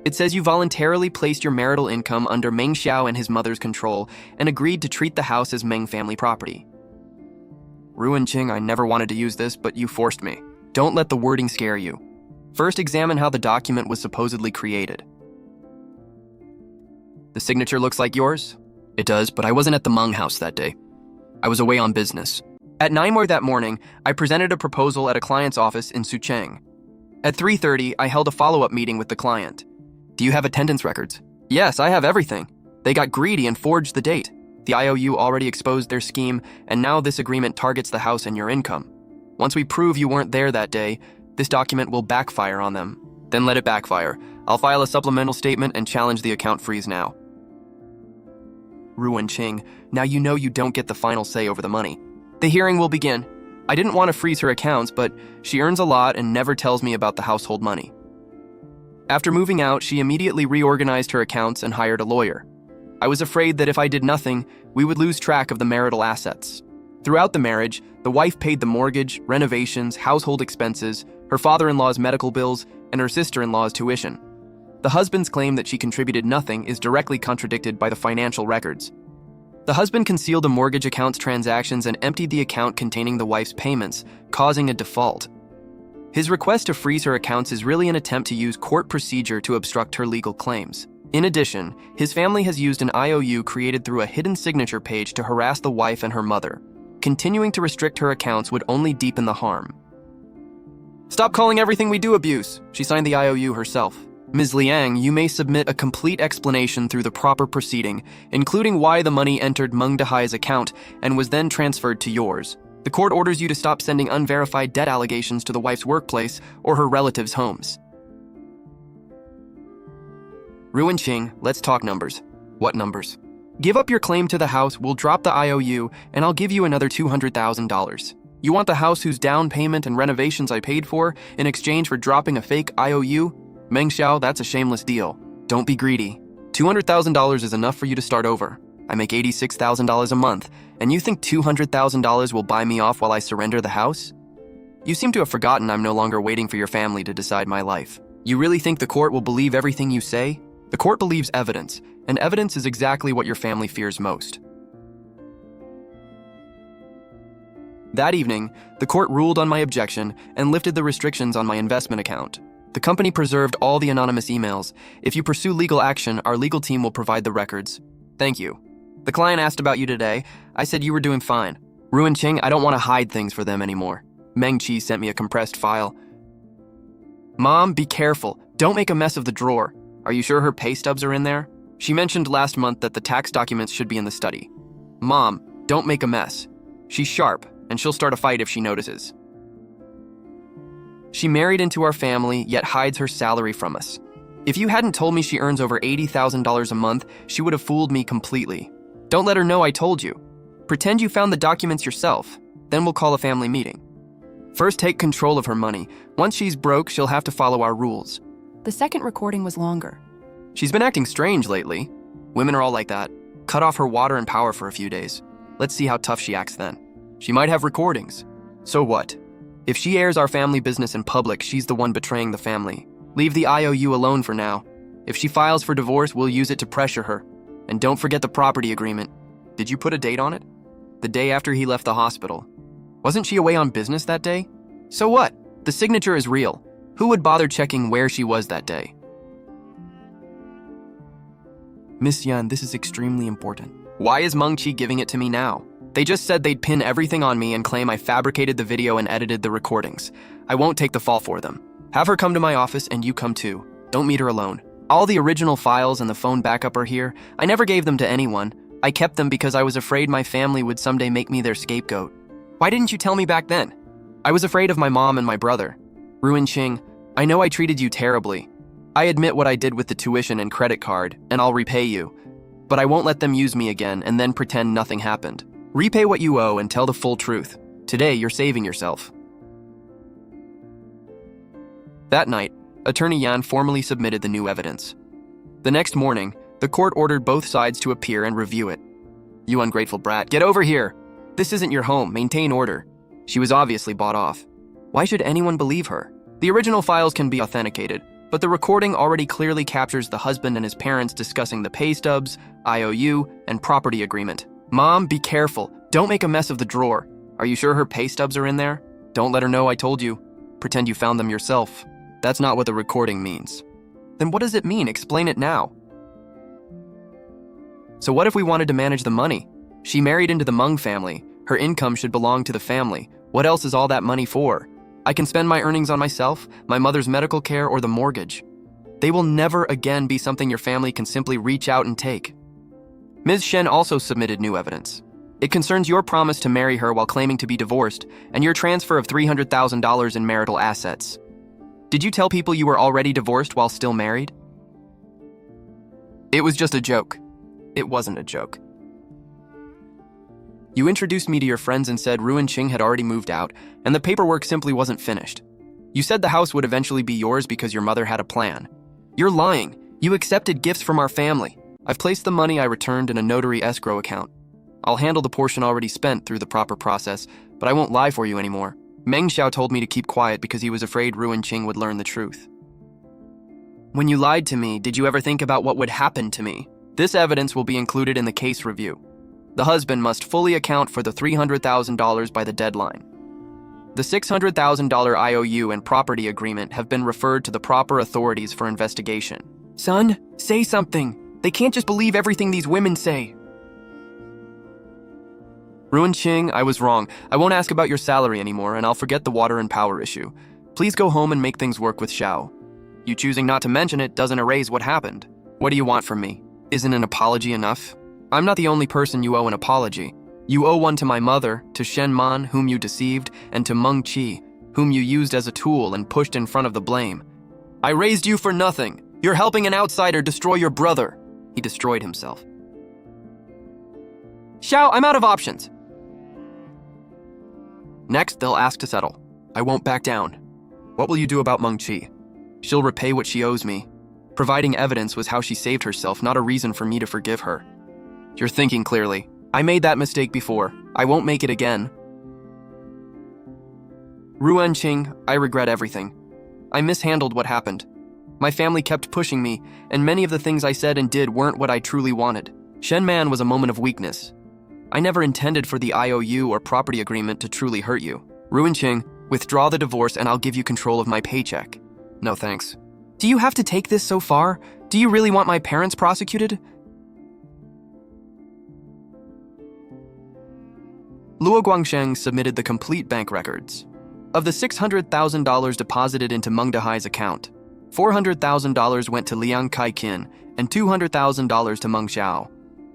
A: It says you voluntarily placed your marital income under Meng Xiao and his mother's control and agreed to treat the house as Meng family property. Ruan Qing, I never wanted to use this, but you forced me. Don't let the wording scare you. First, examine how the document was supposedly created. The signature looks like yours? It does, but I wasn't at the Meng house that day. I was away on business. At 9 that morning, I presented a proposal at a client's office in Sucheng. At 3:30, I held a follow-up meeting with the client. Do you have attendance records? Yes, I have everything. They got greedy and forged the date. The IOU already exposed their scheme, and now this agreement targets the house and your income. Once we prove you weren't there that day, this document will backfire on them. Then let it backfire. I'll file a supplemental statement and challenge the account freeze now. Ruan Qing, now you know you don't get the final say over the money. The hearing will begin. I didn't want to freeze her accounts, but she earns a lot and never tells me about the household money. After moving out, she immediately reorganized her accounts and hired a lawyer. I was afraid that if I did nothing, we would lose track of the marital assets. Throughout the marriage, the wife paid the mortgage, renovations, household expenses, her father-in-law's medical bills, and her sister-in-law's tuition. The husband's claim that she contributed nothing is directly contradicted by the financial records. The husband concealed the mortgage account's transactions and emptied the account containing the wife's payments, causing a default. His request to freeze her accounts is really an attempt to use court procedure to obstruct her legal claims. In addition, his family has used an IOU created through a hidden signature page to harass the wife and her mother. Continuing to restrict her accounts would only deepen the harm. Stop calling everything we do abuse. She signed the IOU herself. Ms. Liang, you may submit a complete explanation through the proper proceeding, including why the money entered Meng Dehai's account and was then transferred to yours. The court orders you to stop sending unverified debt allegations to the wife's workplace or her relatives' homes. Ruan Qing, let's talk numbers. What numbers? Give up your claim to the house, we'll drop the IOU, and I'll give you another $200,000. You want the house whose down payment and renovations I paid for in exchange for dropping a fake IOU? Meng Xiao, that's a shameless deal. Don't be greedy. $200,000 is enough for you to start over. I make $86,000 a month, and you think $200,000 will buy me off while I surrender the house? You seem to have forgotten I'm no longer waiting for your family to decide my life. You really think the court will believe everything you say? The court believes evidence, and evidence is exactly what your family fears most. That evening, the court ruled on my objection and lifted the restrictions on my investment account. The company preserved all the anonymous emails. If you pursue legal action, our legal team will provide the records. Thank you. The client asked about you today. I said you were doing fine. Ruan Qing, I don't want to hide things for them anymore. Meng Qi sent me a compressed file. Mom, be careful. Don't make a mess of the drawer. Are you sure her pay stubs are in there? She mentioned last month that the tax documents should be in the study. Mom, don't make a mess. She's sharp, and she'll start a fight if she notices. She married into our family, yet hides her salary from us. If you hadn't told me she earns over $80,000 a month, she would have fooled me completely. Don't let her know I told you. Pretend you found the documents yourself. Then we'll call a family meeting. First, take control of her money. Once she's broke, she'll have to follow our rules.
B: The second recording was longer.
A: She's been acting strange lately. Women are all like that. Cut off her water and power for a few days. Let's see how tough she acts then. She might have recordings. So what? If she airs our family business in public, she's the one betraying the family. Leave the IOU alone for now. If she files for divorce, we'll use it to pressure her. And don't forget the property agreement. Did you put a date on it? The day after he left the hospital. Wasn't she away on business that day? So what? The signature is real. Who would bother checking where she was that day? Miss Yan, this is extremely important. Why is Meng Qi giving it to me now? They just said they'd pin everything on me and claim I fabricated the video and edited the recordings. I won't take the fall for them. Have her come to my office and you come too. Don't meet her alone. All the original files and the phone backup are here. I never gave them to anyone. I kept them because I was afraid my family would someday make me their scapegoat. Why didn't you tell me back then? I was afraid of my mom and my brother. Ruan Qing, I know I treated you terribly. I admit what I did with the tuition and credit card, and I'll repay you. But I won't let them use me again and then pretend nothing happened. Repay what you owe and tell the full truth. Today, you're saving yourself. That night, Attorney Yan formally submitted the new evidence. The next morning, the court ordered both sides to appear and review it. You ungrateful brat, get over here! This isn't your home, maintain order. She was obviously bought off. Why should anyone believe her? The original files can be authenticated, but the recording already clearly captures the husband and his parents discussing the pay stubs, IOU, and property agreement. Mom, be careful. Don't make a mess of the drawer. Are you sure her pay stubs are in there? Don't let her know I told you. Pretend you found them yourself. That's not what the recording means. Then what does it mean? Explain it now. So what if we wanted to manage the money? She married into the Meng family. Her income should belong to the family. What else is all that money for? I can spend my earnings on myself, my mother's medical care, or the mortgage. They will never again be something your family can simply reach out and take. Ms. Shen also submitted new evidence. It concerns your promise to marry her while claiming to be divorced and your transfer of $300,000 in marital assets. Did you tell people you were already divorced while still married? It was just a joke. It wasn't a joke. You introduced me to your friends and said Ruan Qing had already moved out, and the paperwork simply wasn't finished. You said the house would eventually be yours because your mother had a plan. You're lying. You accepted gifts from our family. I've placed the money I returned in a notary escrow account. I'll handle the portion already spent through the proper process, but I won't lie for you anymore. Meng Xiao told me to keep quiet because he was afraid Ruan Qing would learn the truth. When you lied to me, did you ever think about what would happen to me? This evidence will be included in the case review. The husband must fully account for the $300,000 by the deadline. The $600,000 IOU and property agreement have been referred to the proper authorities for investigation. Son, say something. They can't just believe everything these women say. Ruan Qing, I was wrong. I won't ask about your salary anymore, and I'll forget the water and power issue. Please go home and make things work with Xiao. You choosing not to mention it doesn't erase what happened. What do you want from me? Isn't an apology enough? I'm not the only person you owe an apology. You owe one to my mother, to Shen Man, whom you deceived, and to Meng Qi, whom you used as a tool and pushed in front of the blame. I raised you for nothing. You're helping an outsider destroy your brother. He destroyed himself. Xiao, I'm out of options. Next, they'll ask to settle. I won't back down. What will you do about Meng Qi? She'll repay what she owes me. Providing evidence was how she saved herself, not a reason for me to forgive her. You're thinking clearly. I made that mistake before. I won't make it again. Ruan Qing, I regret everything. I mishandled what happened. My family kept pushing me, and many of the things I said and did weren't what I truly wanted. Shen Man was a moment of weakness. I never intended for the IOU or property agreement to truly hurt you. Ruan Qing, withdraw the divorce and I'll give you control of my paycheck. No thanks. Do you have to take this so far? Do you really want my parents prosecuted? Luo Guangsheng submitted the complete bank records. Of the $600,000 deposited into Meng Dehai's account, $400,000 went to Liang Kaikin and $200,000 to Meng Xiao.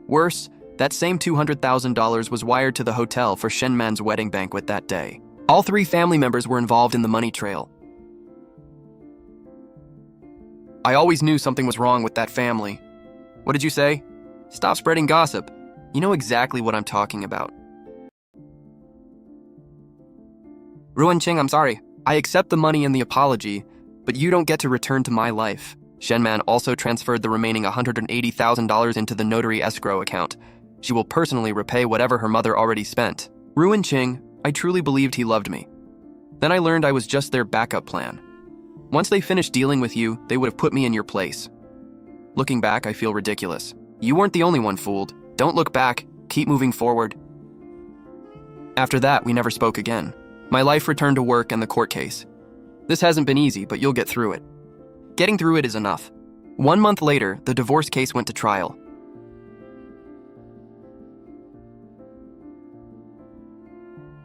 A: Worse, that same $200,000 was wired to the hotel for Shen Man's wedding banquet that day. All three family members were involved in the money trail. I always knew something was wrong with that family. What did you say? Stop spreading gossip. You know exactly what I'm talking about. Ruan Qing, I'm sorry. I accept the money and the apology, but you don't get to return to my life. Shen Man also transferred the remaining $180,000 into the notary escrow account. She will personally repay whatever her mother already spent. Ruan Qing, I truly believed he loved me. Then I learned I was just their backup plan. Once they finished dealing with you, they would have put me in your place. Looking back, I feel ridiculous. You weren't the only one fooled. Don't look back. Keep moving forward. After that, we never spoke again. My life returned to work and the court case. This hasn't been easy, but you'll get through it. Getting through it is enough. 1 month later, the divorce case went to trial.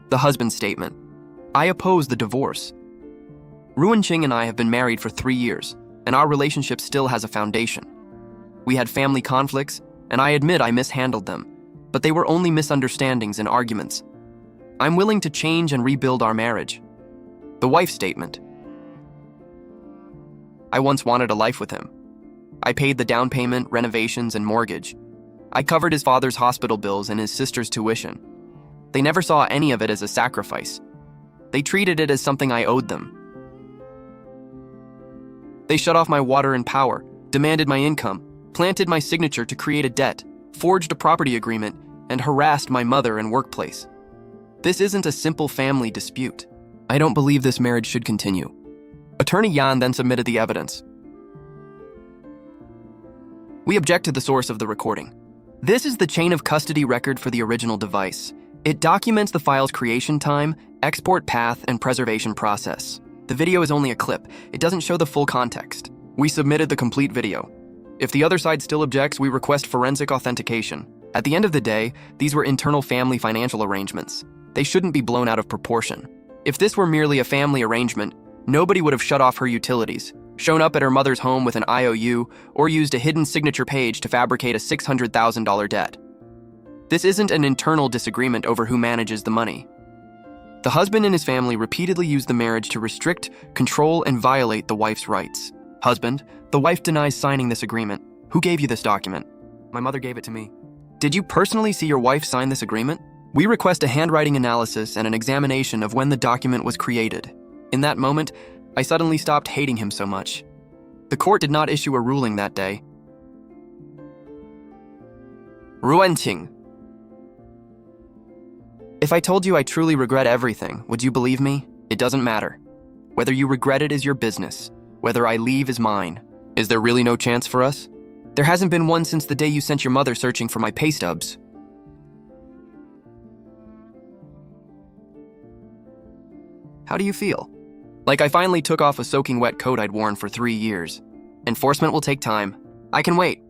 A: The husband's statement. I oppose the divorce. Ruan Qing and I have been married for 3 years, and our relationship still has a foundation. We had family conflicts, and I admit I mishandled them, but they were only misunderstandings and arguments. I'm willing to change and rebuild our marriage. The wife's statement. I once wanted a life with him. I paid the down payment, renovations, and mortgage. I covered his father's hospital bills and his sister's tuition. They never saw any of it as a sacrifice. They treated it as something I owed them. They shut off my water and power, demanded my income, planted my signature to create a debt, forged a property agreement, and harassed my mother and workplace. This isn't a simple family dispute. I don't believe this marriage should continue. Attorney Yan then submitted the evidence. We object to the source of the recording. This is the chain of custody record for the original device. It documents the file's creation time, export path, and preservation process. The video is only a clip. It doesn't show the full context. We submitted the complete video. If the other side still objects, we request forensic authentication. At the end of the day, these were internal family financial arrangements. They shouldn't be blown out of proportion. If this were merely a family arrangement, nobody would have shut off her utilities, shown up at her mother's home with an IOU, or used a hidden signature page to fabricate a $600,000 debt. This isn't an internal disagreement over who manages the money. The husband and his family repeatedly used the marriage to restrict, control, and violate the wife's rights. Husband, the wife denies signing this agreement. Who gave you this document? My mother gave it to me. Did you personally see your wife sign this agreement? We request a handwriting analysis and an examination of when the document was created. In that moment, I suddenly stopped hating him so much. The court did not issue a ruling that day. Ruanqing. If I told you I truly regret everything, would you believe me? It doesn't matter. Whether you regret it is your business. Whether I leave is mine. Is there really no chance for us? There hasn't been one since the day you sent your mother searching for my pay stubs. How do you feel? Like I finally took off a soaking wet coat I'd worn for 3 years. Enforcement will take time. I can wait.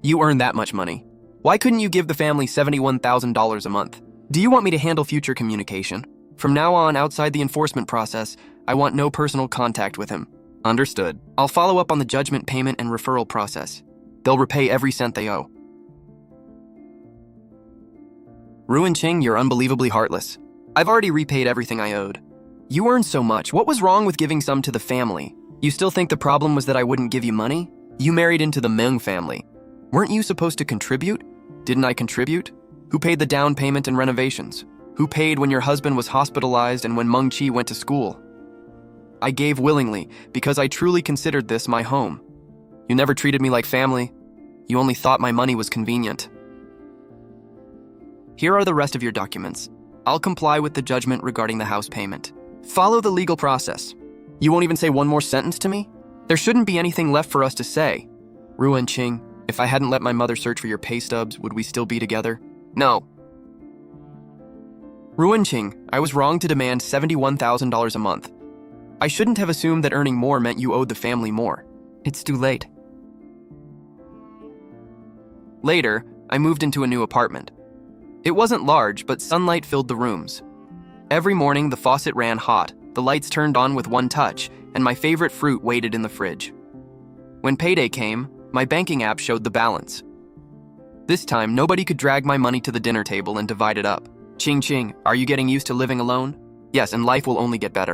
A: You earn that much money. Why couldn't you give the family $71,000 a month? Do you want me to handle future communication? From now on, outside the enforcement process, I want no personal contact with him. Understood. I'll follow up on the judgment payment and referral process. They'll repay every cent they owe. Ruanqing, you're unbelievably heartless. I've already repaid everything I owed. You earn so much. What was wrong with giving some to the family? You still think the problem was that I wouldn't give you money? You married into the Meng family. Weren't you supposed to contribute? Didn't I contribute? Who paid the down payment and renovations? Who paid when your husband was hospitalized and when Meng Qi went to school? I gave willingly because I truly considered this my home. You never treated me like family. You only thought my money was convenient. Here are the rest of your documents. I'll comply with the judgment regarding the house payment. Follow the legal process. You won't even say one more sentence to me? There shouldn't be anything left for us to say. Ruanqing, if I hadn't let my mother search for your pay stubs, would we still be together? No. Ruanqing, I was wrong to demand $71,000 a month. I shouldn't have assumed that earning more meant you owed the family more. It's too late. Later, I moved into a new apartment. It wasn't large, but sunlight filled the rooms. Every morning, the faucet ran hot, the lights turned on with one touch, and my favorite fruit waited in the fridge. When payday came, my banking app showed the balance. This time, nobody could drag my money to the dinner table and divide it up. Ching Ching, are you getting used to living alone? Yes, and life will only get better.